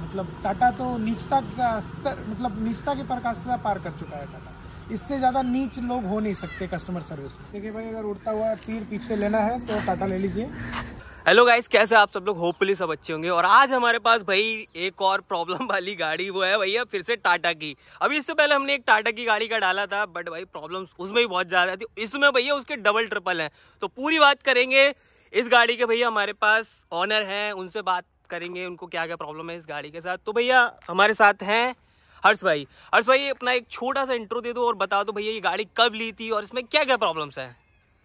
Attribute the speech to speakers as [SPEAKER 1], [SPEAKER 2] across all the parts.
[SPEAKER 1] मतलब टाटा तो नीचता का स्तर, मतलब नीचता के पराकाष्ठा पार कर चुका है टाटा। इससे ज़्यादा नीच लोग हो नहीं सकते कस्टमर सर्विस में। देखिए भाई, अगर उड़ता हुआ तीर पीछे लेना है तो टाटा ले लीजिए।
[SPEAKER 2] हेलो गाइस, कैसे आप सब लोग? होपफुली सब अच्छे होंगे। और आज हमारे पास भाई एक और प्रॉब्लम वाली गाड़ी, वो है भैया फिर से टाटा की। अभी इससे पहले हमने एक टाटा की गाड़ी का डाला था, बट भाई प्रॉब्लम्स उसमें भी बहुत ज़्यादा थी। इसमें भैया उसके डबल ट्रिपल हैं। तो पूरी बात करेंगे इस गाड़ी के। भैया हमारे पास ऑनर हैं, उनसे बात करेंगे उनको क्या क्या प्रॉब्लम है इस गाड़ी के साथ। तो भैया हमारे साथ हैं हर्ष भाई। हर्ष भाई, अपना एक छोटा सा इंट्रो दे दो और बता दो भैया ये गाड़ी कब ली थी और इसमें क्या क्या प्रॉब्लम्स है।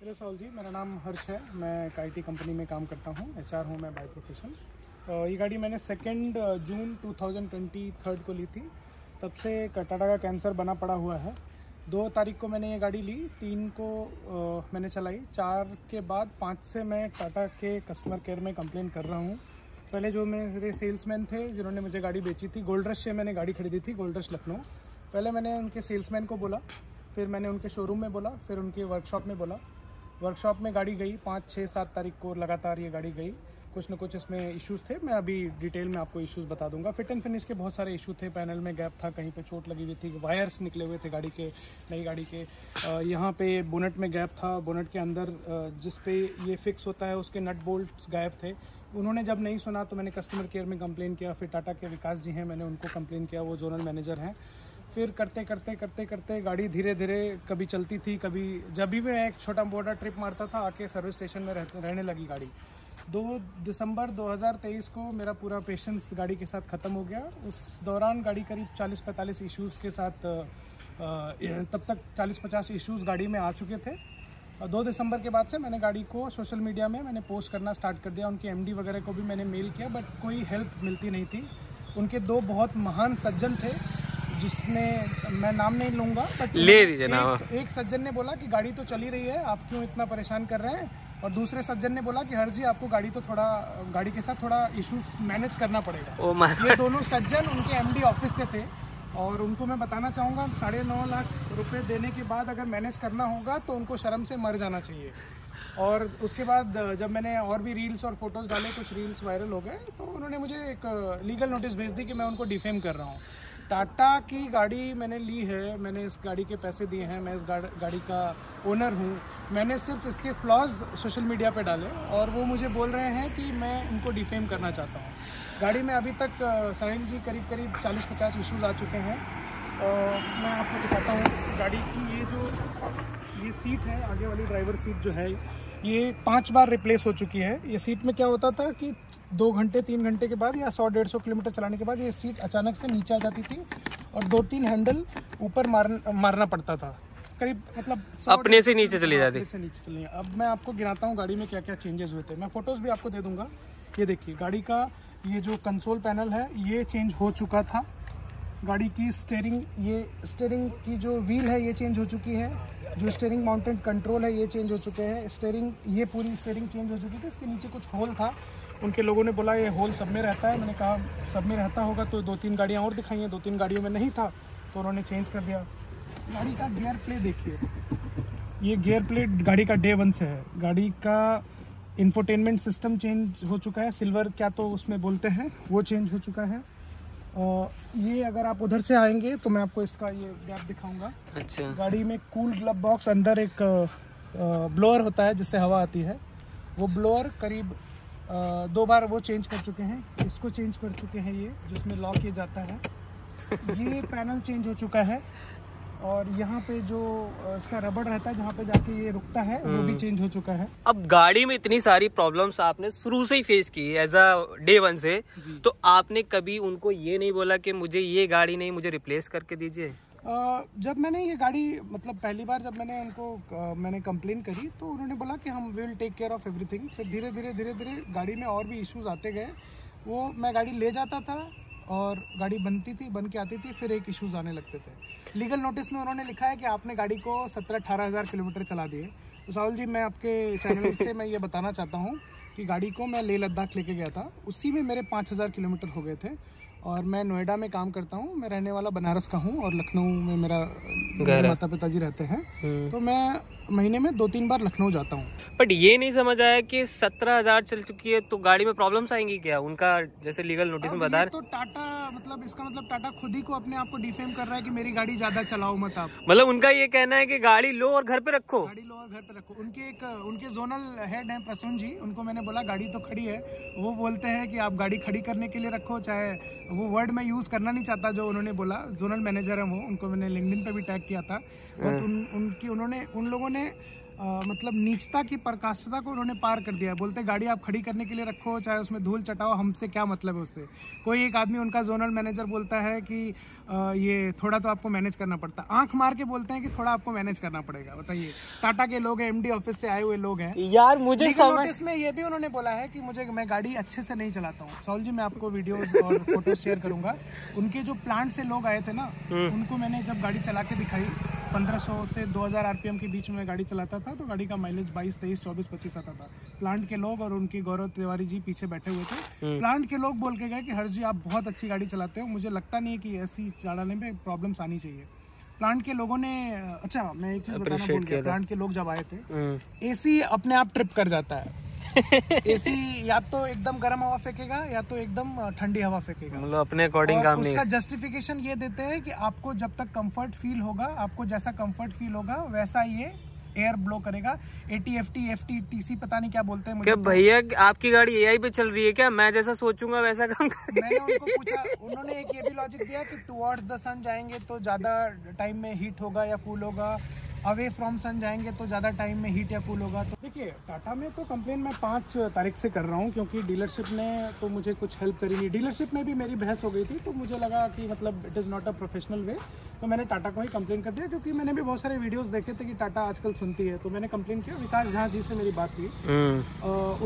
[SPEAKER 1] हेलो साहुल जी, मेरा नाम हर्ष है। मैं एक IT कंपनी में काम करता हूँ, HR हूँ मैं बाय प्रोफेशन। ये गाड़ी मैंने 2 जून 2023 को ली थी। तब से टाटा का कैंसर बना पड़ा हुआ है। 2 तारीख को मैंने ये गाड़ी ली, 3 को मैंने चलाई, 4 के बाद 5 से मैं टाटा के कस्टमर केयर में कंप्लेन कर रहा हूँ। पहले जो मेरे सेल्समैन थे जिन्होंने मुझे गाड़ी बेची थी, गोल्ड रश से मैंने गाड़ी खरीदी थी, गोल्ड रश लखनऊ। पहले मैंने उनके सेल्समैन को बोला, फिर मैंने उनके शोरूम में बोला, फिर उनके वर्कशॉप में बोला। वर्कशॉप में गाड़ी गई 5, 6, 7 तारीख को लगातार ये गाड़ी गई। कुछ न कुछ इसमें इश्यूज़ थे, मैं अभी डिटेल में आपको इश्यूज़ बता दूंगा। फिट एंड फिनिश के बहुत सारे इशू थे, पैनल में गैप था, कहीं पे चोट लगी हुई थी, वायर्स निकले हुए थे गाड़ी के, नई गाड़ी के। यहाँ पे बोनट में गैप था, बोनट के अंदर जिस पे ये फिक्स होता है उसके नट बोल्ट्स गायब थे। उन्होंने जब नहीं सुना तो मैंने कस्टमर केयर में कंप्लेन किया। फिर टाटा के विकास जी हैं, मैंने उनको कंप्लेन किया, वो जोनल मैनेजर हैं। फिर करते करते गाड़ी धीरे धीरे कभी चलती थी, कभी जब भी मैं एक छोटा मोटा ट्रिप मारता था आके सर्विस स्टेशन में रहने लगी गाड़ी। 2 दिसंबर 2023 को मेरा पूरा पेशेंस गाड़ी के साथ ख़त्म हो गया। उस दौरान गाड़ी करीब 40-45 इश्यूज़ के साथ, तब तक 40-50 इश्यूज़ गाड़ी में आ चुके थे। 2 दिसंबर के बाद से मैंने गाड़ी को सोशल मीडिया में मैंने पोस्ट करना स्टार्ट कर दिया। उनके MD वगैरह को भी मैंने मेल किया, बट कोई हेल्प मिलती नहीं थी। उनके 2 बहुत महान सज्जन थे, जिसमें मैं नाम नहीं लूँगा, बट
[SPEAKER 2] ले दीजिए नाम।
[SPEAKER 1] एक सज्जन ने बोला कि गाड़ी तो चली रही है, आप क्यों इतना परेशान कर रहे हैं। और दूसरे सज्जन ने बोला कि हर्ष जी, आपको गाड़ी के साथ थोड़ा इश्यूज मैनेज करना पड़ेगा। ये दोनों सज्जन उनके MD ऑफिस से थे और उनको मैं बताना चाहूँगा, 9.5 लाख रुपए देने के बाद अगर मैनेज करना होगा तो उनको शर्म से मर जाना चाहिए। और उसके बाद जब मैंने और भी रील्स और फोटोज़ डाले, कुछ रील्स वायरल हो गए, तो उन्होंने मुझे एक लीगल नोटिस भेज दी कि मैं उनको डिफेम कर रहा हूँ। टाटा की गाड़ी मैंने ली है, मैंने इस गाड़ी के पैसे दिए हैं, मैं इस गाड़ी का ओनर हूँ। मैंने सिर्फ इसके फ्लॉज सोशल मीडिया पे डाले और वो मुझे बोल रहे हैं कि मैं इनको डिफेम करना चाहता हूँ। गाड़ी में अभी तक साहिल जी करीब 40-50 इश्यूज़ आ चुके हैं। मैं आपको दिखाता हूँ गाड़ी की। ये सीट है, आगे वाली ड्राइवर सीट जो है, ये 5 बार रिप्लेस हो चुकी है। ये सीट में क्या होता था कि 2 घंटे 3 घंटे के बाद या 100-150 किलोमीटर चलाने के बाद ये सीट अचानक से नीचे आ जाती थी और 2-3 हैंडल ऊपर मारना पड़ता था, करीब मतलब
[SPEAKER 2] अपने से नीचे चली जाती।
[SPEAKER 1] अब मैं आपको गिनाता हूँ गाड़ी में क्या क्या चेंजेस हुए थे। मैं फोटोज़ भी आपको दे दूंगा। ये देखिए, गाड़ी का ये जो कंसोल पैनल है ये चेंज हो चुका था। गाड़ी की स्टेयरिंग की जो व्हील है ये चेंज हो चुकी है। जो स्टेयरिंग माउंटेड कंट्रोल है ये चेंज हो चुके हैं। ये पूरी स्टेयरिंग चेंज हो चुकी थी। इसके नीचे कुछ होल था, उनके लोगों ने बोला ये होल सब में रहता है। मैंने कहा सब में रहता होगा तो 2-3 गाड़ियाँ और दिखाई हैं, 2-3 गाड़ियों में नहीं था तो उन्होंने चेंज कर दिया। गाड़ी का गियर प्ले देखिए, ये गियर प्ले गाड़ी का Day 1 से है। गाड़ी का इंफोटेनमेंट सिस्टम चेंज हो चुका है, सिल्वर क्या तो उसमें बोलते हैं, वो चेंज हो चुका है। ये अगर आप उधर से आएंगे तो मैं आपको इसका ये गैप दिखाऊंगा।
[SPEAKER 2] अच्छा।
[SPEAKER 1] गाड़ी में कूल ग्लब बॉक्स, अंदर एक ब्लोअर होता है जिससे हवा आती है, वो ब्लोअर करीब 2 बार वो चेंज कर चुके हैं। इसको चेंज कर चुके हैं, ये जिसमें लॉक किया जाता है। ये पैनल चेंज हो चुका है और यहाँ पे जो इसका रबड़ रहता है जहाँ पे जाके ये रुकता है वो भी चेंज हो चुका है।
[SPEAKER 2] अब गाड़ी में इतनी सारी प्रॉब्लम्स आपने शुरू से ही फेस की एज अ Day 1 से, तो आपने कभी उनको ये नहीं बोला कि मुझे ये गाड़ी नहीं, मुझे रिप्लेस करके दीजिए?
[SPEAKER 1] जब मैंने ये गाड़ी मतलब पहली बार जब मैंने उनको मैंने कंप्लेन करी तो उन्होंने बोला कि हम will take care of everything. फिर धीरे धीरे गाड़ी में और भी इश्यूज आते गए। वो मैं गाड़ी ले जाता था और गाड़ी बन के आती थी, फिर एक इश्यूज आने लगते थे। लीगल नोटिस में उन्होंने लिखा है कि आपने गाड़ी को 17-18 हज़ार किलोमीटर चला दिए। तो साहुल जी, मैं आपके चैनल से मैं ये बताना चाहता हूँ कि गाड़ी को मैं लेह लद्दाख लेके गया था, उसी में मेरे 5,000 किलोमीटर हो गए थे और मैं नोएडा में काम करता हूँ। मैं रहने वाला बनारस का हूँ और लखनऊ में मेरा माता पिताजी रहते हैं। तो मैं महीने में 2-3 बार लखनऊ जाता हूँ।
[SPEAKER 2] बट ये नहीं समझ आया कि 17,000 चल चुकी है तो गाड़ी में प्रॉब्लम्स आएंगी क्या? उनका जैसे लीगल नोटिस में बता रहे
[SPEAKER 1] तो टाटा मतलब इसका मतलब टाटा खुद ही को अपने आप को डिफेम कर रहा है कि मेरी गाड़ी ज्यादा चलाओ मत आप।
[SPEAKER 2] मतलब उनका ये कहना है कि गाड़ी लो और घर पे रखो।
[SPEAKER 1] गाड़ी लो और घर पे रखो। उनके जोनल हेड हैं प्रसून जी, उनको मैंने बोला गाड़ी तो खड़ी है। वो बोलते हैं कि आप गाड़ी खड़ी करने के लिए रखो, चाहे वो वर्ड मैं यूज करना नहीं चाहता जो उन्होंने बोला। जोनल मैनेजर है वो, उनको मैंने लिंक्डइन पे भी टैग किया था। उन लोगों ने मतलब नीचता की पराकाष्ठा को उन्होंने पार कर दिया। बोलते गाड़ी आप खड़ी करने के लिए रखो, चाहे उसमें धूल चटाओ, हमसे क्या मतलब है उससे। कोई एक आदमी उनका जोनल मैनेजर बोलता है कि ये थोड़ा तो आपको मैनेज करना पड़ता है। आंख मार के बोलते हैं कि थोड़ा आपको मैनेज करना पड़ेगा। बताइए, टाटा के लोग हैं, एमडी ऑफिस से आए हुए लोग हैं
[SPEAKER 2] यार। मुझे
[SPEAKER 1] नोटिस में ये भी उन्होंने बोला है कि मैं गाड़ी अच्छे से नहीं चलाता हूँ। सौल जी, मैं आपको वीडियोस और फोटोज शेयर करूंगा। उनके जो प्लांट से लोग आए थे ना, उनको मैंने जब गाड़ी चला के दिखाई, 1500 से 2000 आरपीएम के बीच में गाड़ी चलाता था तो गाड़ी का माइलेज 22, 23, 24, 25 आता था। प्लांट के लोग और उनके गौरव तिवारी जी पीछे बैठे हुए थे। प्लांट के लोग बोल के गए कि हर्ष जी आप बहुत अच्छी गाड़ी चलाते हो, मुझे लगता नहीं है कि ऐसी चलाने में प्रॉब्लम्स आनी चाहिए। प्लांट के लोगों ने अच्छा, मैं एक चीज बताना भूल गया। प्लांट के लोग जब आए थे, एसी अपने आप ट्रिप कर जाता है। एसी या तो एकदम गर्म हवा फेंकेगा या तो एकदम ठंडी हवा फेंकेगा।
[SPEAKER 2] मतलब अपने अकॉर्डिंग काम नहीं।
[SPEAKER 1] उसका जस्टिफिकेशन ये देते हैं कि आपको जब तक कंफर्ट फील होगा, आपको जैसा कंफर्ट फील होगा वैसा ये एयर ब्लो करेगा। ATFT FTTC पता नहीं क्या बोलते हैं मुझे। क्या
[SPEAKER 2] भैया आपकी गाड़ी AI पे चल रही है क्या? मैं जैसा सोचूंगा वैसा काम करेगी।
[SPEAKER 1] मैंने उनको पूछा, उन्होंने एक ये भी लॉजिक दिया कि टुवर्ड्स द सन जाएंगे तो ज्यादा टाइम में हीट होगा या कूल होगा, अवे फ्रॉम सन जाएंगे तो ज़्यादा टाइम में हीट या कूल होगा। तो देखिए, टाटा में तो कंप्लेन मैं 5 तारीख से कर रहा हूँ, क्योंकि डीलरशिप ने तो मुझे कुछ हेल्प करी नहीं। डीलरशिप में भी मेरी बहस हो गई थी, तो मुझे लगा कि मतलब it is not a professional way, तो मैंने टाटा को ही कंप्लेन कर दिया। क्योंकि मैंने भी बहुत सारे वीडियोस देखे थे कि टाटा आजकल सुनती है, तो मैंने कंप्लेन किया। विकास झा जी से मेरी बात हुई।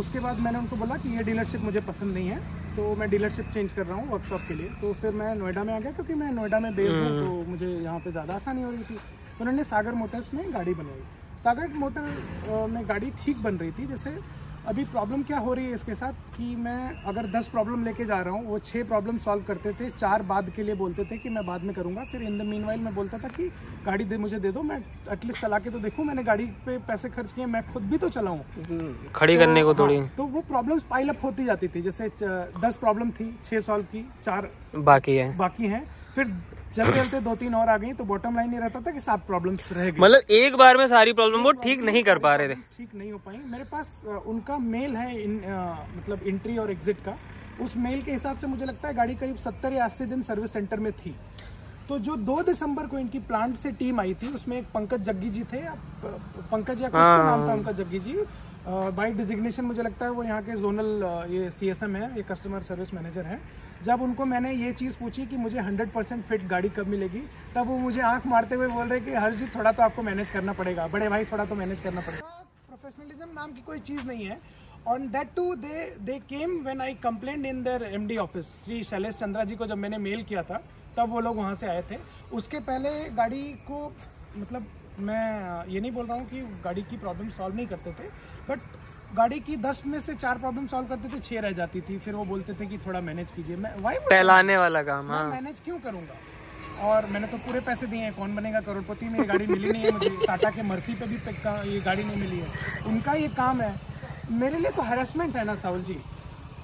[SPEAKER 1] उसके बाद मैंने उनको बोला कि ये डीलरशिप मुझे पसंद नहीं है, तो मैं डीलरशिप चेंज कर रहा हूँ वर्कशॉप के लिए। तो फिर मैं नोएडा में आ गया, क्योंकि मैं नोएडा में बेस्ड हूँ, तो मुझे यहाँ पे ज़्यादा आसानी हो रही थी। तो उन्होंने सागर मोटर्स में गाड़ी बनवाई। सागर मोटर में गाड़ी ठीक बन रही थी। जैसे अभी प्रॉब्लम क्या हो रही है इसके साथ कि मैं अगर 10 प्रॉब्लम लेके जा रहा हूँ, वो 6 प्रॉब्लम सॉल्व करते थे, 4 बाद के लिए बोलते थे कि मैं बाद में करूँगा। फिर इन द मीनवाइल मैं बोलता था कि गाड़ी मुझे दे दो, मैं एटलीस्ट चला के तो देखूँ, मैंने गाड़ी पे पैसे खर्च किए, मैं खुद भी तो चलाऊँ,
[SPEAKER 2] खड़ी करने को थोड़ी।
[SPEAKER 1] तो वो प्रॉब्लम्स पाइल अप होती जाती थी। जैसे 10 प्रॉब्लम थी, 6 सॉल्व की, 4 बाकी हैं। फिर चलते चलते 2-3 और आ गई, तो बॉटम लाइन ये रहता था कि 7 प्रॉब्लम्स रह गई।
[SPEAKER 2] मतलब एक बार में सारी प्रॉब्लम वो ठीक नहीं कर पा रहे थे,
[SPEAKER 1] ठीक नहीं हो पाई। मेरे पास उनका मेल है मतलब एंट्री और एग्जिट का। उस मेल के हिसाब से मुझे लगता है गाड़ी करीब 70 या 80 दिन सर्विस सेंटर में थी। तो जो 2 दिसंबर को इनकी प्लांट से टीम आई थी, उसमें एक पंकज जग्गी जी थे, पंकज या कुछ तो नाम था उनका, जग्गी जी। बाई डिजिग्नेशन मुझे लगता है वो यहाँ के जोनल ये CSM है, ये कस्टमर सर्विस मैनेजर हैं। जब उनको मैंने ये चीज़ पूछी कि मुझे 100% फिट गाड़ी कब मिलेगी, तब वो मुझे आंख मारते हुए बोल रहे कि हर्ष जी थोड़ा तो आपको मैनेज करना पड़ेगा, बड़े भाई थोड़ा तो मैनेज करना पड़ेगा। प्रोफेशनलिज्म नाम की कोई चीज़ नहीं है। On that too they came when I complaint in there MD office. Shri Shailesh Chandra ji को जब मैंने मेल किया था, तब वो लोग वहाँ से आए थे। उसके पहले गाड़ी को मतलब मैं ये नहीं बोल रहा हूँ कि गाड़ी की प्रॉब्लम सॉल्व नहीं करते थे, बट गाड़ी की 10 में से 4 प्रॉब्लम सॉल्व करते थे, 6 रह जाती थी। फिर वो बोलते थे कि थोड़ा मैनेज कीजिए। मैं
[SPEAKER 2] टहलाने वाला काम,
[SPEAKER 1] मैं मैनेज क्यों करूँगा? और मैंने तो पूरे पैसे दिए हैं, कौन बनेगा करोड़पति में। ये गाड़ी मिली नहीं है मुझे, टाटा के मर्सी पे भी ये गाड़ी नहीं मिली है। उनका ये काम है, मेरे लिए तो हैरेसमेंट है ना साहुल जी।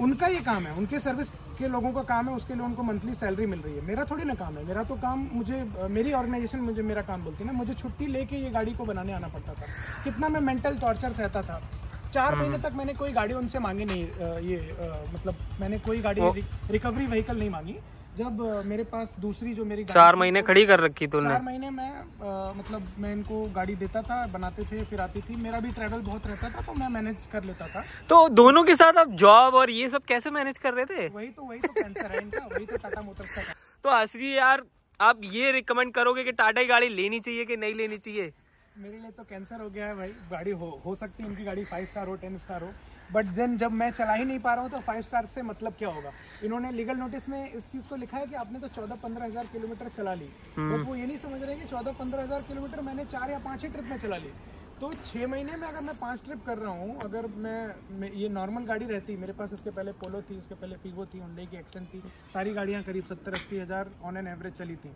[SPEAKER 1] उनका ये काम है, उनके सर्विस के लोगों का काम है, उसके लिए उनको मंथली सैलरी मिल रही है। मेरा थोड़ी ना काम है। मेरा तो काम, मुझे मेरी ऑर्गेनाइजेशन मुझे मेरा काम बोलती है ना, मुझे छुट्टी लेके ये गाड़ी को बनाने आना पड़ता था। कितना मैं मेंटल टॉर्चर सहता था। 4 महीने तक मैंने कोई गाड़ी उनसे मांगी नहीं। मतलब मैंने कोई गाड़ी रिकवरी व्हीकल नहीं मांगी। जब मेरे पास दूसरी जो मेरी
[SPEAKER 2] 4 महीने खड़ी कर रखी तूने।
[SPEAKER 1] 4 महीने मैं मतलब मैं इनको गाड़ी देता था, बनाते थे, फिर आती थी। मेरा भी ट्रैवल बहुत रहता था, तो मैं मैनेज कर लेता था।
[SPEAKER 2] तो दोनों के साथ आप जॉब और ये सब कैसे मैनेज कर रहे थे?
[SPEAKER 1] वही तो कैंसर है इनका, वही तो टाटा मोटर्स का।
[SPEAKER 2] तो आशी यार, आप ये रिकमेंड करोगे कि टाटा की गाड़ी लेनी चाहिए कि नहीं लेनी चाहिए?
[SPEAKER 1] मेरे लिए तो कैंसर हो गया है भाई। गाड़ी हो सकती है इनकी गाड़ी 5 स्टार हो, 10 स्टार हो, बट देन जब मैं चला ही नहीं पा रहा हूँ तो 5 स्टार से मतलब क्या होगा? इन्होंने लीगल नोटिस में इस चीज़ को लिखा है कि आपने तो 14-15 हज़ार किलोमीटर चला ली, बट वो ये नहीं समझ रहे कि 14-15 हज़ार किलोमीटर मैंने 4 या 5 ही ट्रिप में चला ली। तो 6 महीने में अगर मैं 5 ट्रिप कर रहा हूँ, अगर मैं ये नॉर्मल गाड़ी रहती, मेरे पास इसके पहले पोलो थी, इसके पहले फीगो थी, हुंडई की एक्सेंट थी, सारी गाड़ियाँ करीब 70-80 हज़ार ऑन एन एवरेज चली थी।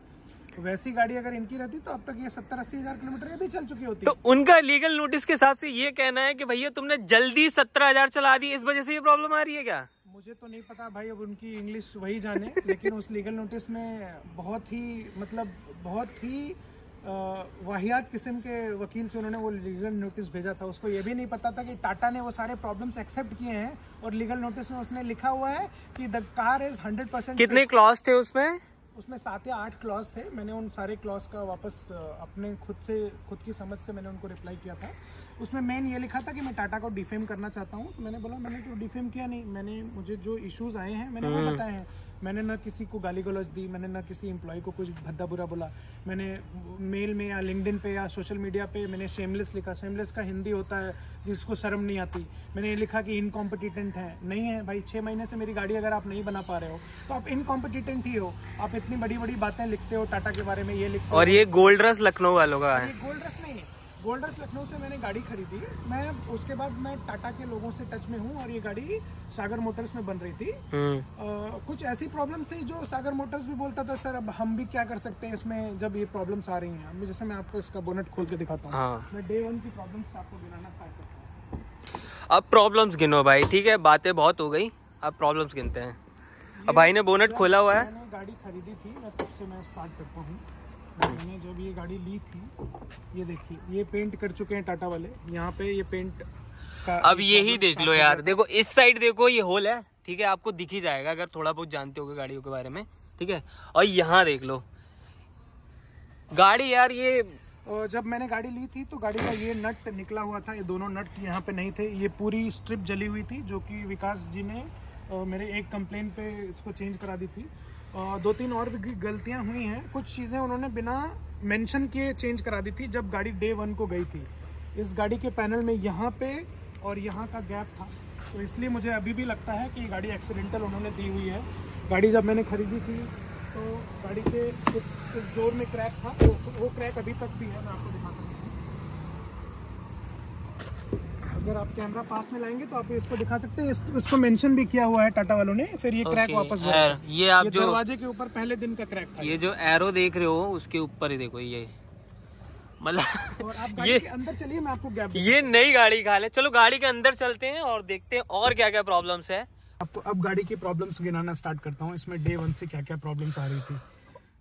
[SPEAKER 1] तो वैसी गाड़ी अगर इनकी रहती तो अब तक ये 70-80 हज़ार किलोमीटर भी चल चुकी होती।
[SPEAKER 2] तो उनका लीगल नोटिस के हिसाब से ये कहना है कि भैया तुमने जल्दी 17,000 चला दी, इस वजह से ये प्रॉब्लम आ रही है क्या?
[SPEAKER 1] मुझे तो नहीं पता भाई, अब उनकी इंग्लिश वही जाने। लेकिन उस लीगल नोटिस में बहुत ही वाहियात किस्म के वकील से उन्होंने वो लीगल नोटिस भेजा था। उसको ये भी नहीं पता था कि टाटा ने वो सारे प्रॉब्लम्स एक्सेप्ट किए हैं, और लीगल नोटिस में उसने लिखा हुआ है कि द कार इज 100%।
[SPEAKER 2] कितने क्लॉज थे उसमें?
[SPEAKER 1] उसमें 7 या 8 क्लॉज थे। मैंने उन सारे क्लॉज का वापस अपने खुद की समझ से मैंने उनको रिप्लाई किया था। उसमें मेन ये लिखा था कि मैं टाटा को डिफेम करना चाहता हूँ। तो मैंने बोला मैंने तो डिफेम किया नहीं, मुझे जो इश्यूज आए हैं मैंने वो बताए हैं। मैंने ना किसी को गाली गलौज दी, मैंने ना किसी एम्प्लॉय को कुछ भद्दा बुरा बोला। मैंने मेल में या लिंक्डइन पे या सोशल मीडिया पे मैंने शेमलेस लिखा। शेमलेस का हिंदी होता है जिसको शर्म नहीं आती। मैंने ये लिखा कि इनकॉम्पिटिटेंट है, नहीं है भाई। 6 महीने से मेरी गाड़ी अगर आप नहीं बना पा रहे हो तो आप इनकॉम्पिटिटेंट ही हो। आप इतनी बड़ी बड़ी बातें लिखते हो टाटा के बारे में, ये लिखते हो।
[SPEAKER 2] और ये गोल्ड रश लखनऊ वालों का है।
[SPEAKER 1] गोल्ड रश नहीं है, गोल्ड रश लखनऊ से मैंने गाड़ी खरीदी। मैं उसके बाद मैं टाटा के लोगों से टच में हूँ, और ये गाड़ी सागर मोटर्स में बन रही थी। कुछ ऐसी प्रॉब्लम थी जो सागर मोटर्स भी बोलता था सर अब हम भी क्या कर सकते हैं इसमें, जब ये प्रॉब्लम्स आ रही हैं। जैसे मैं आपको इसका बोनट खोल के दिखाता हूँ। मैं डे 1 की प्रॉब्लम्स आपको गिनाना स्टार्ट करता हूँ।
[SPEAKER 2] अब प्रॉब्लम्स गिनो भाई, ठीक है, बातें बहुत हो गई, अब प्रॉब्लम्स गिनते हैं। अब भाई ने बोनट खोला हुआ है।
[SPEAKER 1] मैंने गाड़ी खरीदी थी, मैं तब से मैं स्टार्ट करता हूँ। मैंने जब ये गाड़ी ली थी, ये देखिए ये पेंट कर चुके हैं टाटा वाले। यहाँ पे ये पेंट का
[SPEAKER 2] अब यही देख लो यार, देखो इस साइड देखो, ये होल है, ठीक है, आपको दिख ही जाएगा अगर थोड़ा बहुत जानते होगे गाड़ियों के बारे में, ठीक है। और यहाँ देख लो गाड़ी यार, ये
[SPEAKER 1] जब मैंने गाड़ी ली थी तो गाड़ी का ये नट निकला हुआ था, ये दोनों नट यहाँ पे नहीं थे। ये पूरी स्ट्रिप जली हुई थी, जो कि विकास जी ने मेरे एक कंप्लेंट पे इसको चेंज करा दी थी। 2-3 और भी गलतियाँ हुई हैं, कुछ चीज़ें उन्होंने बिना मेंशन किए चेंज करा दी थी जब गाड़ी डे 1 को गई थी। इस गाड़ी के पैनल में यहाँ पे और यहाँ का गैप था, तो इसलिए मुझे अभी भी लगता है कि गाड़ी एक्सीडेंटल उन्होंने दी हुई है। गाड़ी जब मैंने खरीदी थी तो गाड़ी के इस डोर में क्रैक था, तो वो क्रैक अभी तक भी है। मैं आपको दिखा सकता हूँ, अगर आप कैमरा पास में लाएंगे तो आप इसको दिखा सकते हैं। इसको मेंशन भी किया हुआ है टाटा वालों ने। फिर ये क्रैक वापस
[SPEAKER 2] ये आप जो
[SPEAKER 1] दरवाजे के ऊपर पहले दिन का क्रैक था।
[SPEAKER 2] ये जो एरो देख रहे हो उसके ऊपर ही देखो, ये मतलब
[SPEAKER 1] और आप गाड़ी के अंदर चलिए, मैं आपको गैप
[SPEAKER 2] ये नई गाड़ी का हाल है। चलो गाड़ी के अंदर चलते हैं और देखते हैं और क्या क्या प्रॉब्लम्स है।
[SPEAKER 1] आपको अब गाड़ी की प्रॉब्लम्स गिनाना स्टार्ट करता हूँ। इसमें डे 1 से क्या क्या प्रॉब्लम्स आ रही थी।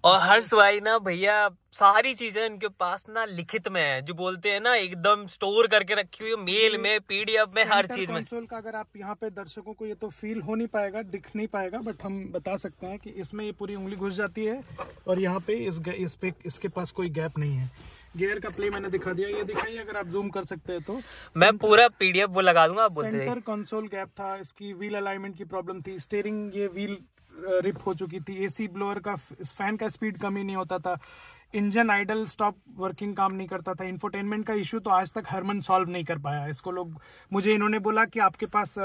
[SPEAKER 2] और हर्ष भाई ना भैया सारी चीजें इनके पास ना लिखित में है, जो बोलते हैं ना एकदम स्टोर करके रखी हुई है, मेल में, पीडीएफ में, हर चीज में।
[SPEAKER 1] कंसोल का अगर आप यहाँ पे दर्शकों को ये तो फील हो नहीं पाएगा, दिख नहीं पाएगा, बट हम बता सकते हैं कि इसमें ये पूरी उंगली घुस जाती है और यहाँ पे इसके पास कोई गैप नहीं है। गियर का प्ले मैंने दिखा दिया, ये दिखाइए अगर आप जूम कर सकते हैं तो।
[SPEAKER 2] मैं पूरा पीडीएफ वो लगा दूंगा, आप बोलते
[SPEAKER 1] सेंटर कंसोल गैप था, इसकी व्हील अलाइनमेंट की प्रॉब्लम थी, स्टीयरिंग ये व्हील रिप हो चुकी थी, एसी ब्लोअर का फैन का स्पीड कम ही नहीं होता था, इंजन आइडल स्टॉप वर्किंग काम नहीं करता था, इंफोटेनमेंट का इशू तो आज तक हरमन सॉल्व नहीं कर पाया। इसको लोग मुझे इन्होंने बोला कि आपके पास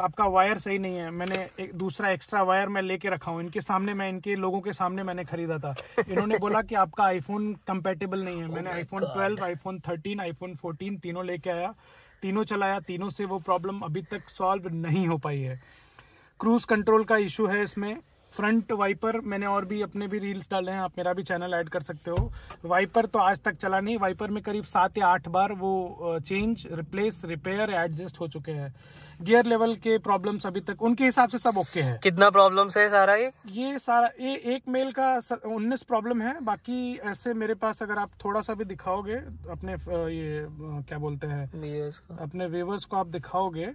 [SPEAKER 1] आपका वायर सही नहीं है। मैंने एक दूसरा एक्स्ट्रा वायर मैं लेके रखा हूँ इनके सामने, मैं इनके लोगों के सामने मैंने खरीदा था। इन्होंने बोला कि आपका आईफोन कंपेटेबल नहीं है। मैंने आईफोन 12, आईफोन 13, आईफोन 14 तीनों लेके आया, तीनों चलाया, तीनों से वो प्रॉब्लम अभी तक सॉल्व नहीं हो पाई है। क्रूज कंट्रोल का इशू है इसमें। फ्रंट वाइपर मैंने और भी अपने भी रील्स डाले हैं, आप मेरा भी चैनल ऐड कर सकते हो। वाइपर तो आज तक चला नहीं, वाइपर में करीब 7 या 8 बार वो चेंज, रिप्लेस, रिपेयर, एडजस्ट हो चुके हैं। गियर लेवल के प्रॉब्लम्स अभी तक उनके हिसाब से सब ओके है।
[SPEAKER 2] कितना प्रॉब्लम्स है सारा? ये
[SPEAKER 1] सारा एक मेल का 19 प्रॉब्लम है। बाकी ऐसे मेरे पास अगर आप थोड़ा सा भी दिखाओगे अपने ये क्या बोलते हैं अपने व्यूअर्स को आप दिखाओगे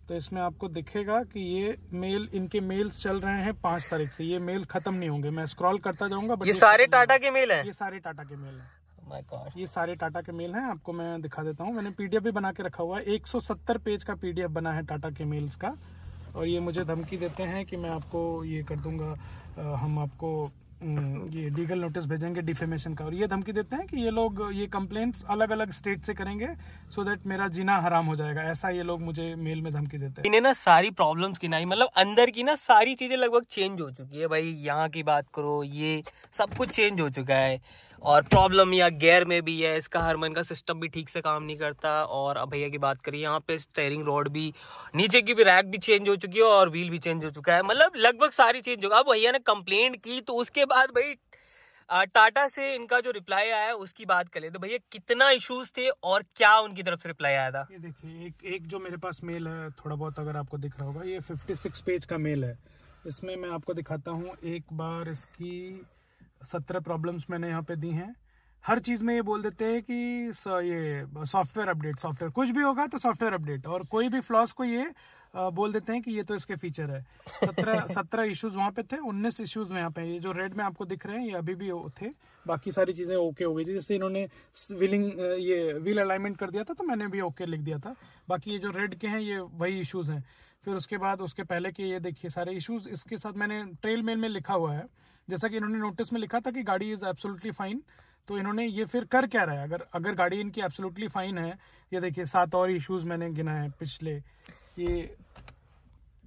[SPEAKER 1] तो इसमें आपको दिखेगा कि ये मेल, इनके मेल्स चल रहे हैं 5 तारीख से, ये मेल खत्म नहीं होंगे। मैं स्क्रॉल करता जाऊंगा।
[SPEAKER 2] ये सारे टाटा के मेल हैं?
[SPEAKER 1] ये सारे टाटा के मेल हैं।
[SPEAKER 2] माय गॉड,
[SPEAKER 1] ये सारे टाटा के मेल हैं। आपको मैं दिखा देता हूँ, मैंने पीडीएफ भी बना के रखा हुआ है। 170 पेज का पीडीएफ बना है टाटा के मेल्स का। और ये मुझे धमकी देते हैं कि मैं आपको ये कर दूंगा, हम आपको ये लीगल नोटिस भेजेंगे डिफेमेशन का। और ये धमकी देते हैं कि ये लोग ये कंप्लेंट्स अलग अलग स्टेट से करेंगे सो दैट मेरा जीना हराम हो जाएगा। ऐसा ये लोग मुझे मेल में धमकी देते हैं।
[SPEAKER 2] इन्हें ना सारी प्रॉब्लम्स गिनाई, मतलब अंदर की ना सारी चीजें लगभग चेंज हो चुकी है भाई। यहाँ की बात करो, ये सब कुछ चेंज हो चुका है। और प्रॉब्लम या गियर में भी है, इसका हरमन का सिस्टम भी ठीक से काम नहीं करता। और अब भैया की बात करिए, यहाँ पे स्टीयरिंग रॉड भी, नीचे की भी रैक भी चेंज हो चुकी है और व्हील भी चेंज हो चुका है, मतलब लगभग सारी चीज हो गई। अब भैया ने कंप्लेंट की तो उसके बाद भाई टाटा से इनका जो रिप्लाई आया है उसकी बात कर ले। तो भैया कितना इश्यूज थे और क्या उनकी तरफ से रिप्लाई आया था?
[SPEAKER 1] ये देखिए, एक जो मेरे पास मेल है, थोड़ा बहुत अगर आपको दिख रहा होगा, ये 56 पेज का मेल है। इसमें मैं आपको दिखाता हूँ, एक बार इसकी 17 प्रॉब्लम्स मैंने यहाँ पे दी हैं। हर चीज़ में ये बोल देते हैं कि ये सॉफ्टवेयर अपडेट, सॉफ्टवेयर कुछ भी होगा तो सॉफ्टवेयर अपडेट, और कोई भी फ्लॉस को ये बोल देते हैं कि ये तो इसके फीचर है। 17 इश्यूज वहाँ पे थे, 19 इश्यूज यहाँ पे, ये जो रेड में आपको दिख रहे हैं ये अभी भी थे, बाकी सारी चीज़ें ओके हो गई थी। जैसे इन्होंने ये व्हील अलाइनमेंट कर दिया था तो मैंने भी ओके लिख दिया था। बाकी ये जो रेड के हैं ये वही इश्यूज हैं। फिर उसके बाद उसके पहले के ये देखिए सारे इश्यूज इसके साथ मैंने ट्रेल मेल में लिखा हुआ है। जैसा कि इन्होंने नोटिस में लिखा था कि गाड़ी इज एब्सोल्युटली फाइन, तो इन्होंने ये फिर कर क्या रहा है, अगर गाड़ी इनकी एब्सोल्युटली फाइन है, ये देखिए 7 और इश्यूज मैंने गिना है पिछले, ये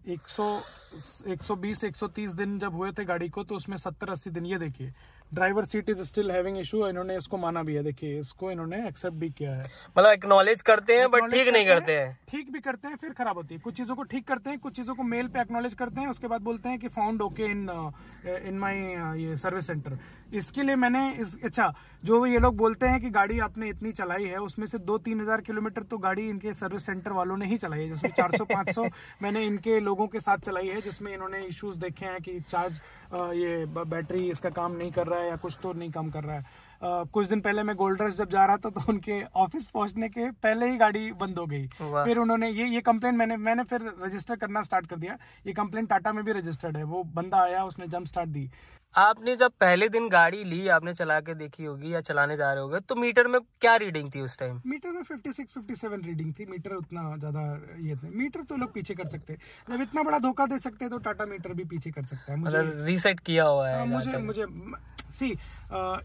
[SPEAKER 1] 120-130 दिन जब हुए थे गाड़ी को, तो उसमें 70-80 दिन, ये देखिए driver seat is still having issue, इन्होंने इसको माना भी है, देखिए इसको इन्होंने एक्सेप्ट भी किया है।
[SPEAKER 2] मतलब एक्नॉलेज करते हैं बट ठीक नहीं करते हैं।
[SPEAKER 1] ठीक भी करते हैं फिर खराब होती है, कुछ चीजों को ठीक करते हैं, कुछ चीजों को मेल पे एक्नॉलेज करते हैं, उसके बाद बोलते हैं कि फाउंड ओके इन माय ये सर्विस सेंटर। इसके लिए मैंने अच्छा, जो ये लोग बोलते हैं कि गाड़ी आपने इतनी चलाई है, उसमें से 2-3 हजार किलोमीटर तो गाड़ी इनके सर्विस सेंटर वालों ने ही चलाई है, जिसमें 400-500 मैंने इनके लोगों के साथ चलाई है, जिसमें इन्होंने इश्यूज देखे हैं कि चार्ज ये बैटरी इसका काम नहीं कर रहा है या कुछ तो नहीं काम कर रहा है। कुछ दिन पहले मैं गोल्ड रश जब जा रहा था तो उनके ऑफिस पहुंचने के पहले ही गाड़ी बंद हो गई। फिर उन्होंने ये कंप्लेंट मैंने फिर रजिस्टर करना स्टार्ट कर दिया। ये कंप्लेंट टाटा में भी रजिस्टर्ड है। वो बंदा आया, उसने जंप स्टार्ट दी।
[SPEAKER 2] आपने जब पहले दिन गाड़ी ली, आपने चला के देखी होगी या चलाने जा रहे होगे, तो मीटर में क्या रीडिंग थी उस टाइम?
[SPEAKER 1] मीटर में 56-57 रीडिंग थी। मीटर उतना ज्यादा ये था, मीटर तो लोग पीछे कर सकते हैं, जब इतना बड़ा धोखा दे सकते हैं तो टाटा मीटर भी पीछे कर सकता है। मुझे
[SPEAKER 2] रीसेट किया हुआ है।
[SPEAKER 1] मुझे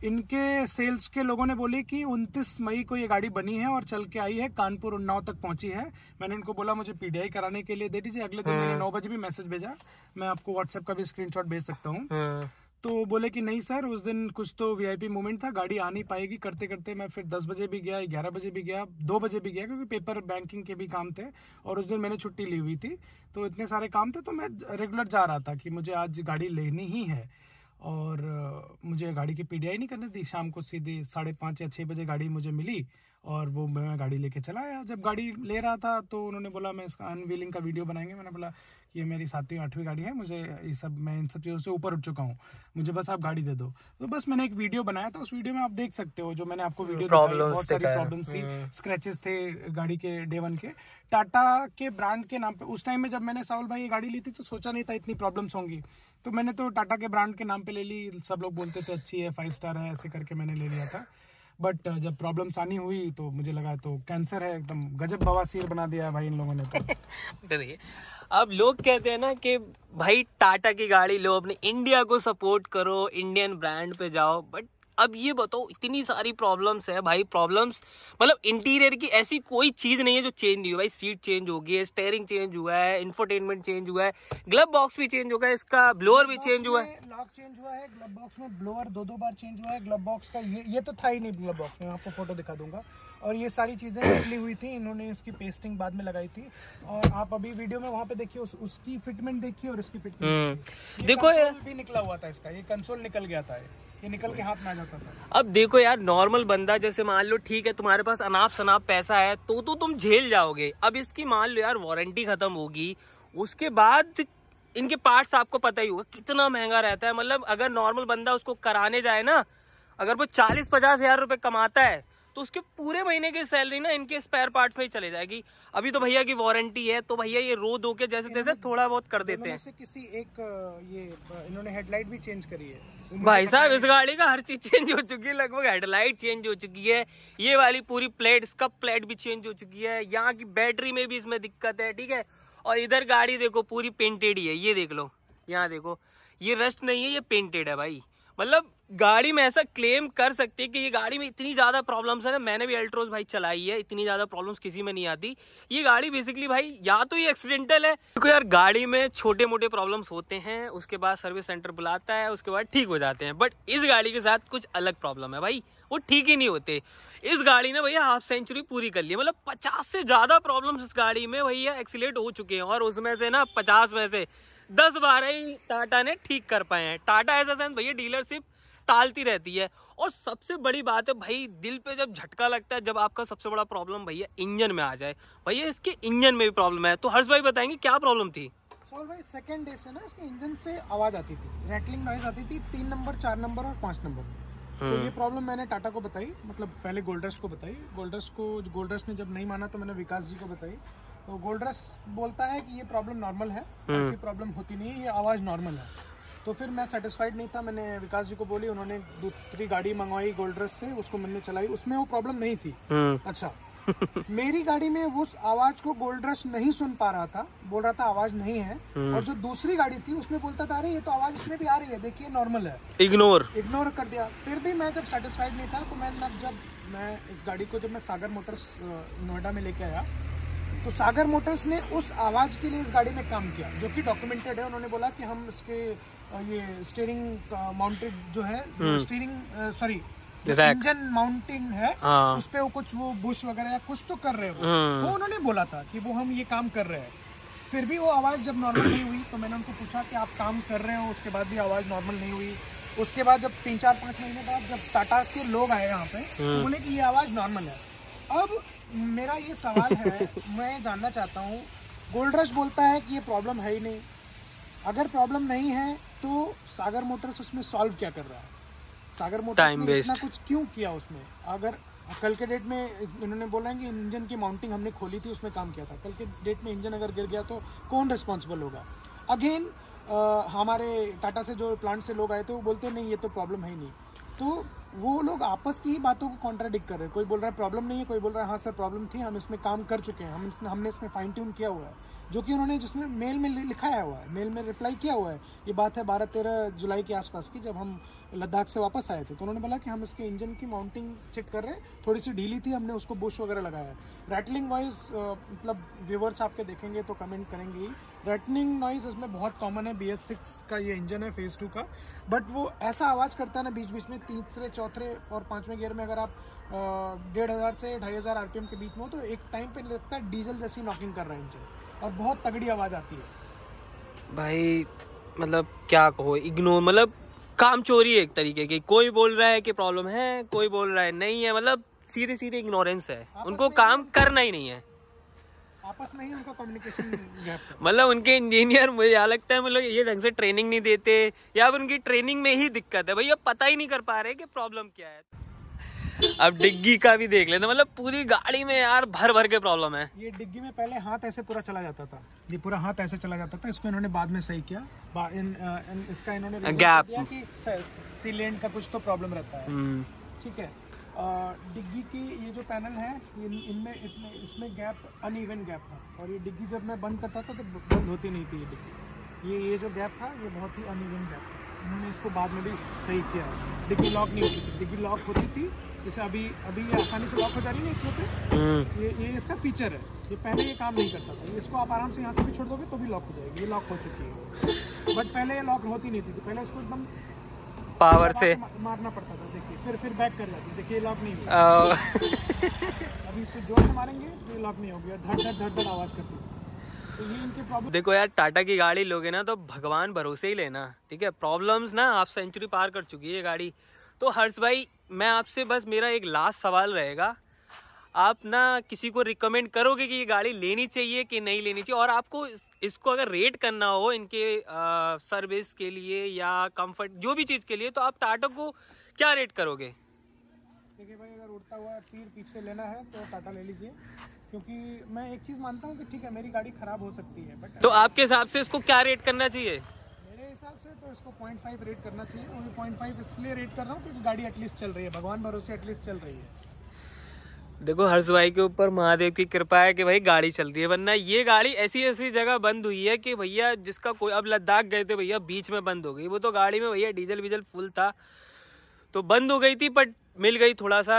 [SPEAKER 1] इनके सेल्स के लोगों ने बोले कि 29 मई को ये गाड़ी बनी है और चल के आई है, कानपुर उन्नाव तक पहुंची है। मैंने इनको बोला मुझे पीडीआई कराने के लिए दे दीजिए। अगले दिन मैंने 9 बजे भी मैसेज भेजा, मैं आपको व्हाट्सएप का भी स्क्रीनशॉट भेज सकता हूँ। तो बोले कि नहीं सर, उस दिन कुछ तो वीआईपी मोमेंट था, गाड़ी आ नहीं पाएगी। करते करते मैं फिर 10 बजे भी गया, 11 बजे भी गया, 2 बजे भी गया, क्योंकि पेपर बैंकिंग के भी काम थे और उस दिन मैंने छुट्टी ली हुई थी, तो इतने सारे काम थे, तो मैं रेगुलर जा रहा था कि मुझे आज गाड़ी लेनी ही है। और मुझे गाड़ी की पीडीआई नहीं करनी थी। शाम को सीधे 5:30 या 6 बजे गाड़ी मुझे मिली और वो मैं गाड़ी लेके चला आया। जब गाड़ी ले रहा था तो उन्होंने बोला मैं इसका अनवीलिंग का वीडियो बनाएंगे। मैंने बोला ये मेरी 7वीं-8वीं गाड़ी है, मुझे मैं इन सब चीज़ों से ऊपर उठ चुका हूँ, मुझे बस आप गाड़ी दे दो। तो बस मैंने एक वीडियो बनाया था, उस वीडियो में आप देख सकते हो जो मैंने आपको वीडियो दिखाई, बहुत सारी प्रॉब्लम्स थी, स्क्रैचेस थे गाड़ी के डे 1 के। टाटा के ब्रांड के नाम पे उस टाइम में जब मैंने साउल भाई ये गाड़ी ली थी तो सोचा नहीं था इतनी प्रॉब्लम्स होंगी, तो मैंने तो टाटा के ब्रांड के नाम पे ले ली। सब लोग बोलते थे अच्छी है, 5 स्टार है, ऐसे करके मैंने ले लिया था। बट जब प्रॉब्लम्स आनी हुई तो मुझे लगा तो कैंसर है, एकदम गजब बवासीर बना दिया है भाई इन लोगों ने तो।
[SPEAKER 2] अब लोग कहते हैं ना कि भाई टाटा की गाड़ी लो, अपने इंडिया को सपोर्ट करो, इंडियन ब्रांड पे जाओ। बट अब ये बताओ, इतनी सारी प्रॉब्लम्स है भाई, प्रॉब्लम्स मतलब इंटीरियर की ऐसी कोई चीज नहीं है जो चेंज नहीं हुआ भाई। सीट चेंज हो गई है, स्टीयरिंग चेंज हुआ है, इंफोटेनमेंट चेंज हुआ है, ग्लव बॉक्स भी चेंज हो गया, इसका ब्लोअर भी चेंज हुआ है,
[SPEAKER 1] लॉक चेंज हुआ है, ग्लव बॉक्स में ब्लोअर 2 बार चेंज हुआ है। ग्लव बॉक्स का ये तो था ही नहीं ग्लव बॉक्स में, आपको फोटो दिखा दूंगा। और ये सारी चीजें निकली हुई थी, इन्होंने इसकी पेस्टिंग बाद में लगाई थी। और आप अभी वीडियो में वहां पे देखिए, उसकी फिटमेंट देखिए और इसकी फिटमेंट
[SPEAKER 2] देखो यार,
[SPEAKER 1] भी निकला हुआ था इसका, ये कंसोल निकल गया था, ये निकल के हाथ में आ जाता था।
[SPEAKER 2] अब देखो यार, नॉर्मल बंदा जैसे मान लो ठीक है तुम्हारे पास अनाप शनाप पैसा है तो तुम झेल जाओगे। अब इसकी मान लो यार वारंटी खत्म होगी, उसके बाद इनके पार्ट्स आपको पता ही होगा कितना महंगा रहता है। मतलब अगर नॉर्मल बंदा उसको कराने जाए ना, अगर वो 40-50 हजार रुपए कमाता है तो उसके पूरे महीने की सैलरी ना इनके स्पेयर पार्ट्स में ही चले जाएगी। अभी तो भैया की वारंटी है तो भैया ये रो दो के जैसे तैसे थोड़ा बहुत कर देते हैं।
[SPEAKER 1] किसी एक ये इन्होंने हेडलाइट भी चेंज करी है
[SPEAKER 2] भाई साहब, इस गाड़ी का हर चीज चेंज हो चुकी है, लगभग हेडलाइट चेंज हो चुकी है, ये वाली पूरी प्लेट, इसका प्लेट भी चेंज हो चुकी है, यहाँ की बैटरी में भी इसमें दिक्कत है, ठीक है। और इधर गाड़ी देखो पूरी पेंटेड ही है, ये देख लो, यहाँ देखो ये रस्ट नहीं है, ये पेंटेड है भाई। मतलब गाड़ी में ऐसा क्लेम कर सकते हैं कि ये गाड़ी में इतनी ज्यादा प्रॉब्लम्स है ना। मैंने भी अल्ट्रोज भाई चलाई है, इतनी ज्यादा प्रॉब्लम्स किसी में नहीं आती। ये गाड़ी बेसिकली भाई या तो ये एक्सीडेंटल है, क्योंकि यार गाड़ी में छोटे मोटे प्रॉब्लम्स होते हैं, उसके बाद सर्विस सेंटर बुलाता है, उसके बाद ठीक हो जाते हैं। बट इस गाड़ी के साथ कुछ अलग प्रॉब्लम है भाई, वो ठीक ही नहीं होते। इस गाड़ी ने भैया हाफ सेंचुरी पूरी कर ली, मतलब 50 से ज्यादा प्रॉब्लम्स इस गाड़ी में भैया एक्सीलेट हो चुके हैं, और उसमें से ना 50 में से 10-12 ही टाटा ने ठीक कर पाए हैं। टाटा ऐसा सेंस भैया डीलरशिप टालती रहती है। और सबसे बड़ी बात है भाई, दिल पे जब झटका लगता है जब आपका सबसे बड़ा प्रॉब्लम भैया इंजन में आ जाए। भैया इसके इंजन में भी प्रॉब्लम है, तो हर्ष भाई बताएंगे क्या प्रॉब्लम थी?
[SPEAKER 1] सॉल्व भाई सेकंड डे से ना इसके इंजन से आवाज आती थी, रैटलिंग नॉइज आती थी 3 नंबर, 4 नंबर और 5 नंबर में। तो ये प्रॉब्लम मैंने टाटा को बताई, मतलब पहले गोल्डर्स को बताई। गोल्डर्स ने जब नहीं माना तो मैंने विकास जी को बताई। तो गोल्डर्स बोलता है कि ये प्रॉब्लम नॉर्मल है, ऐसी प्रॉब्लम होती नहीं है, ये आवाज़ नॉर्मल है। तो फिर मैं सेटिस्फाइड नहीं था, मैंने विकास जी को बोली, उन्होंने दूसरी गाड़ी मंगवाई गोल्डर्स से, उसको मैंने चलाई, उसमें वो प्रॉब्लम नहीं थी। अच्छा मेरी गाड़ी में उस आवाज को गोल्डर्स नहीं सुन पा रहा था, बोल रहा था आवाज नहीं है। और जो दूसरी गाड़ी थी उसमें बोलता था अरे ये तो आवाज इसमें भी आ रही है, देखिए नॉर्मल है, इग्नोर कर दिया। फिर भी मैं जब सेटिस्फाइड नहीं था तो मैं इस गाड़ी को जब मैं सागर मोटर्स नोएडा में लेके आया, तो सागर मोटर्स ने उस आवाज के लिए इस गाड़ी में काम किया, जो कि डॉक्यूमेंटेड है। उन्होंने बोला कि हम इसके ये स्टीयरिंग माउंटेड जो है, स्टीयरिंग इंजन माउंटिंग है, उस पे वो कुछ वो बुश वगैरह या कुछ तो कर रहे हो, वो उन्होंने बोला था कि वो हम ये काम कर रहे हैं। फिर भी वो आवाज़ जब नॉर्मल नहीं हुई तो मैंने उनको पूछा कि आप काम कर रहे हो, उसके बाद भी आवाज़ नॉर्मल नहीं हुई। उसके बाद जब 3-4-5 महीने बाद जब टाटा के लोग आए यहाँ पे, तो बोले कि ये आवाज़ नॉर्मल है। अब मेरा ये सवाल है, मैं जानना चाहता हूँ, गोल्डरश बोलता है कि ये प्रॉब्लम है ही नहीं, अगर प्रॉब्लम नहीं है तो सागर मोटर्स उसमें सॉल्व क्या कर रहा है? सागर मोटर्स ने इतना कुछ क्यों किया उसमें? अगर कल के डेट में इन्होंने बोला कि इंजन की माउंटिंग हमने खोली थी, उसमें काम किया था, कल के डेट में इंजन अगर गिर गया तो कौन रिस्पॉन्सिबल होगा? अगेन हमारे टाटा से जो प्लांट से लोग आए थे वो बोलते नहीं ये तो प्रॉब्लम है ही नहीं। तो वो लोग आपस की ही बातों को कॉन्ट्राडिक्ट कर रहे हैं। कोई बोल रहा है प्रॉब्लम नहीं है, कोई बोल रहा है हाँ सर प्रॉब्लम थी, हम इसमें काम कर चुके हैं, हमने इसमें फाइन ट्यून किया हुआ है, जो कि उन्होंने जिसमें मेल में लिखाया हुआ है, मेल में रिप्लाई किया हुआ है। ये बात है 12-13 जुलाई के आसपास की, जब हम लद्दाख से वापस आए थे, तो उन्होंने बोला कि हम इसके इंजन की माउंटिंग चेक कर रहे हैं, थोड़ी सी ढीली थी, हमने उसको बुश वगैरह लगाया है। रैटलिंग नॉइज़ मतलब व्यूवर्स आपके देखेंगे तो कमेंट करेंगे ही, रैटलिंग नॉइज़ इसमें बहुत कॉमन है। BS6 का ये इंजन है फेज़ 2 का, बट वो ऐसा आवाज़ करता है ना बीच बीच में, तीसरे, चौथे और 5वें गियर में अगर आप 1500 से 2500 RPM के बीच में हो तो एक टाइम पे लगता है डीजल जैसी नॉकिंग कर रहा है इंजन, और बहुत तगड़ी आवाज़ आती है भाई।
[SPEAKER 2] मतलब क्या कहो, इग्नोर, मतलब काम चोरी है एक तरीके की। कोई बोल रहा है कि प्रॉब्लम है, कोई बोल रहा है नहीं है, मतलब सीधे सीधे इग्नोरेंस है, उनको काम करना ही नहीं है,
[SPEAKER 1] आपस में ही उनका कम्युनिकेशन गैप है।
[SPEAKER 2] मतलब उनके इंजीनियर, मुझे क्या लगता है, मतलब ये ढंग से ट्रेनिंग नहीं देते, या फिर उनकी ट्रेनिंग में ही दिक्कत है भैया, पता ही नहीं कर पा रहे कि प्रॉब्लम क्या है। अब डिग्गी का भी देख लेते, मतलब पूरी गाड़ी में यार भर भर के प्रॉब्लम है।
[SPEAKER 1] ये डिग्गी में पहले हाथ ऐसे पूरा चला जाता था, ये पूरा हाथ ऐसे चला जाता था, इसको इन्होंने बाद में सही किया। इसका इन्होंने
[SPEAKER 2] गैप
[SPEAKER 1] दिया कि सीलेंट का कुछ तो प्रॉब्लम रहता है, ठीक है। डिग्गी की ये जो पैनल है, इसमें गैप, अनइवन गैप था, और ये डिग्गी जब मैं बंद करता था तो बंद होती नहीं थी ये डिग्गी। ये जो गैप था ये बहुत ही अनइवन गैप था, उन्होंने इसको बाद में भी सही किया। डिग्गी लॉक नहीं होती थी, डिग्गी लॉक होती थी, जैसे अभी ये आसानी से लॉक हो जा रही है ना इसमें, ये इसका फीचर है। ये पहले ये काम नहीं करता था, इसको आप आराम से यहाँ से भी छोड़ दोगे तो भी लॉक हो जाएगी, ये लॉक हो चुकी है, बट पहले ये लॉक होती नहीं थी, तो पहले इसको एकदम
[SPEAKER 2] पावर से
[SPEAKER 1] मारना पड़ता था। देखिए फिर बैक कर जाती, देखिए लॉक नहीं हुआ। अभी इसको जोर से मारेंगे तो ये लॉक नहीं होगी, धड़ धड़ आवाज करती है। तो ये इनके प्रॉब्लम।
[SPEAKER 2] देखो यार, टाटा की गाड़ी लोगे ना तो भगवान भरोसे ही लेना, ठीक है। प्रॉब्लम्स ना हाफ सेंचुरी पार कर चुकी है गाड़ी। तो हर्ष भाई, मैं आपसे बस, मेरा एक लास्ट सवाल रहेगा, आप ना किसी को रिकमेंड करोगे कि ये गाड़ी लेनी चाहिए कि नहीं लेनी चाहिए? और आपको इसको अगर रेट करना हो इनके सर्विस के लिए या कंफर्ट, जो भी चीज़ के लिए, तो आप टाटा को क्या रेट करोगे?
[SPEAKER 1] देखिए भाई, अगर उड़ता हुआ तीर पीछे लेना है तो टाटा ले लीजिए, क्योंकि मैं एक चीज़ मानता हूँ कि ठीक है मेरी गाड़ी ख़राब हो सकती है, बट
[SPEAKER 2] तो आपके हिसाब से इसको क्या रेट करना चाहिए?
[SPEAKER 1] मेरे हिसाब से तो इसको 0.5 रेट करना चाहिए। और 0.5 इसलिए रेट कर रहा हूँ क्योंकि गाड़ी एटलीस्ट चल रही है, भगवान भरोसे एटलीस्ट चल रही है।
[SPEAKER 2] देखो हर्ष भाई के ऊपर महादेव की कृपा है कि भाई गाड़ी चल रही है, वरना ये गाड़ी ऐसी ऐसी जगह बंद हुई है कि भैया जिसका कोई, अब लद्दाख गए थे भैया, बीच में बंद हो गई वो तो, गाड़ी में भैया डीजल वीजल फुल था तो बंद हो गई थी, बट मिल गई थोड़ा सा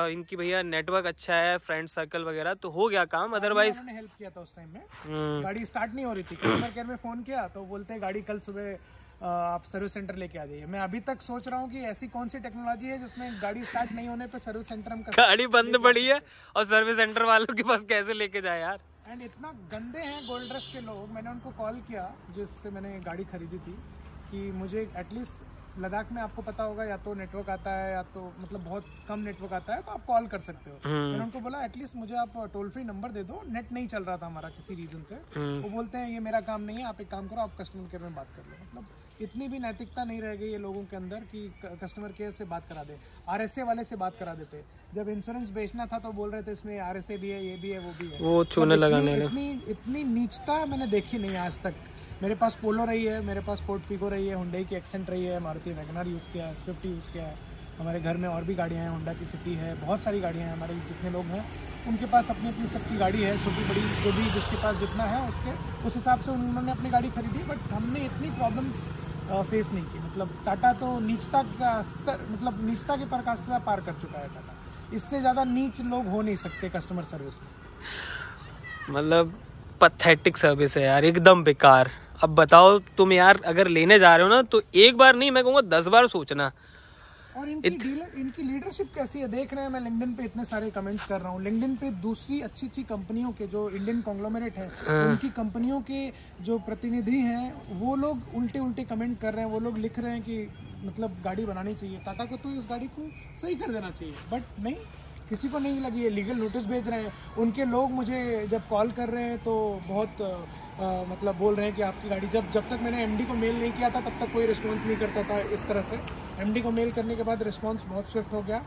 [SPEAKER 2] इनकी भैया नेटवर्क अच्छा है, फ्रेंड सर्कल वगैरह, तो हो गया काम। अदरवाइज
[SPEAKER 1] उन्होंने हेल्प किया था उस टाइम में, गाड़ी स्टार्ट नहीं हो रही थी, कस्टमर केयर में फोन किया तो बोलते हैं गाड़ी कल सुबह आप सर्विस सेंटर लेके आ जाइए। मैं अभी तक सोच रहा हूँ कि ऐसी कौन सी टेक्नोलॉजी है जिसमें गाड़ी स्टार्ट नहीं होने पे सर्विस सेंटर हम
[SPEAKER 2] गाड़ी बंद पड़ी है और सर्विस सेंटर वालों के पास कैसे लेके जाए यार।
[SPEAKER 1] एंड इतना गंदे हैं गोल्ड रश के लोग, मैंने उनको कॉल किया जिससे मैंने गाड़ी खरीदी थी कि मुझे एटलीस्ट लद्दाख में आपको पता होगा या तो नेटवर्क आता है या तो मतलब बहुत कम नेटवर्क आता है तो आप कॉल कर सकते हो। मैंने उनको बोला एटलीस्ट मुझे आप टोल फ्री नंबर दे दो, नेट नहीं चल रहा था हमारा किसी रीजन से। वो बोलते हैं ये मेरा काम नहीं है, आप एक काम करो, आप कस्टमर केयर में बात कर लो। मतलब इतनी भी नैतिकता नहीं रह गई है लोगों के अंदर कि कस्टमर केयर से बात करा दे, RSA वाले से बात करा देते। जब इंश्योरेंस बेचना था तो बोल रहे थे इसमें RSA भी है, ये भी है, वो भी है,
[SPEAKER 2] वो चूने लगाने
[SPEAKER 1] इतनी नीचता मैंने देखी नहीं आज तक। मेरे पास पोलो रही है, मेरे पास फोर्ड फिगो रही है, हुंडई की एक्सेंट रही है, मारुति वैगनर यूज़ किया है, स्विफ्ट यूज़ किया है, हमारे घर में और भी गाड़ियाँ हैं, होंडा की सिटी है, बहुत सारी गाड़ियाँ हैं। हमारे जितने लोग हैं उनके पास अपनी अपनी सबकी गाड़ी है, छोटी बड़ी जो भी जिसके पास जितना है उस हिसाब से उन्होंने अपनी गाड़ी खरीदी। बट हमने इतनी प्रॉब्लम्स फेस नहीं की। मतलब टाटा तो नीचता का स्तर, मतलब नीचता की पराकाष्ठा पार कर चुका है टाटा, इससे ज़्यादा नीच लोग हो नहीं सकते कस्टमर सर्विस में। मतलब
[SPEAKER 2] पैथेटिक सर्विस है यार, एकदम बेकार। अब बताओ तुम यार अगर लेने जा रहे हो ना तो एक बार नहीं, मैं कहूँगा 10 बार सोचना।
[SPEAKER 1] और इनकी लीडरशिप कैसी है देख रहे हैं। मैं लिंक्डइन पे इतने सारे कमेंट्स कर रहा हूँ। लिंक्डइन पे दूसरी अच्छी अच्छी कंपनियों के जो इंडियन कॉन्ग्लोमरेट है उनकी कंपनियों के जो प्रतिनिधि हैं वो लोग उल्टे उल्टे कमेंट कर रहे हैं। वो लोग लिख रहे हैं कि मतलब गाड़ी बनानी चाहिए, टाटा को तो इस गाड़ी को सही कर देना चाहिए, बट नहीं, किसी को नहीं लगी है। लीगल नोटिस भेज रहे हैं। उनके लोग मुझे जब कॉल कर रहे हैं तो बहुत मतलब बोल रहे हैं कि आपकी गाड़ी, जब तक मैंने MD को मेल नहीं किया था तब तक कोई रिस्पांस नहीं करता था इस तरह से। MD को मेल करने के बाद रिस्पांस बहुत स्विफ्ट हो गया।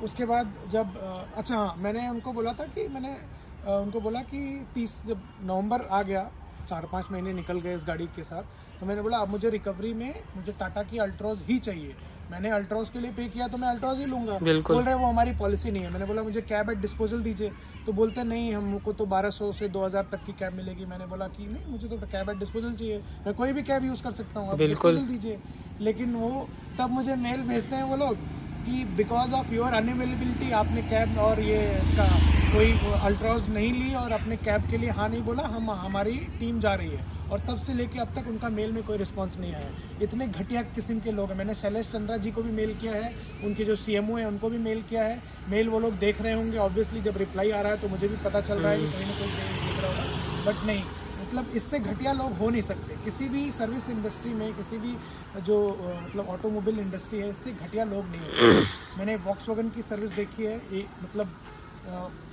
[SPEAKER 1] उसके बाद जब अच्छा हाँ, मैंने उनको बोला था कि उनको बोला कि 30 जब नवंबर आ गया, 4-5 महीने निकल गए इस गाड़ी के साथ, तो मैंने बोला अब मुझे रिकवरी में मुझे टाटा की अल्ट्रोज ही चाहिए। मैंने अल्ट्रोज के लिए पे किया तो मैं अल्ट्रोज ही लूँगा। बोल रहे वो हमारी पॉलिसी नहीं है। मैंने बोला मुझे कैब एट डिस्पोजल दीजिए, तो बोलते नहीं हमको तो 1200 से 2000 तक की कैब मिलेगी। मैंने बोला कि नहीं, मुझे तो कैब एट डिस्पोजल चाहिए, मैं कोई भी कैब यूज़ कर सकता हूँ, आप डिस्पोजल दीजिए। लेकिन वो तब मुझे मेल भेजते हैं वो लोग कि बिकॉज ऑफ योर अनअवेलेबिलिटी आपने कैब और ये इसका कोई अल्ट्रोज नहीं ली और अपने कैब के लिए हाँ नहीं बोला, हमारी टीम जा रही है। और तब से लेके अब तक उनका मेल में कोई रिस्पांस नहीं आया। इतने घटिया किस्म के लोग हैं। मैंने शैलेश चंद्रा जी को भी मेल किया है, उनके जो CMO हैं उनको भी मेल किया है। मेल वो लोग देख रहे होंगे ऑब्वियसली, जब रिप्लाई आ रहा है तो मुझे भी पता चल रहा है कि कहीं ना कहीं देख रहा होगा, बट नहीं, मतलब इससे घटिया लोग हो नहीं सकते किसी भी सर्विस इंडस्ट्री में, किसी भी जो मतलब ऑटोमोबाइल इंडस्ट्री है, इससे घटिया लोग नहीं होते। मैंने वॉक्सवैगन की सर्विस देखी है, मतलब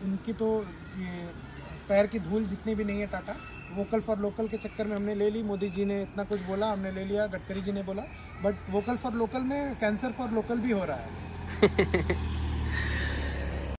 [SPEAKER 1] उनकी तो ये पैर की धूल जितनी भी नहीं है। टाटा वोकल फॉर लोकल के चक्कर में हमने ले ली, मोदी जी ने इतना कुछ बोला, हमने ले लिया, गडकरी जी ने बोला, बट वोकल फॉर लोकल में कैंसर फॉर लोकल भी हो रहा है।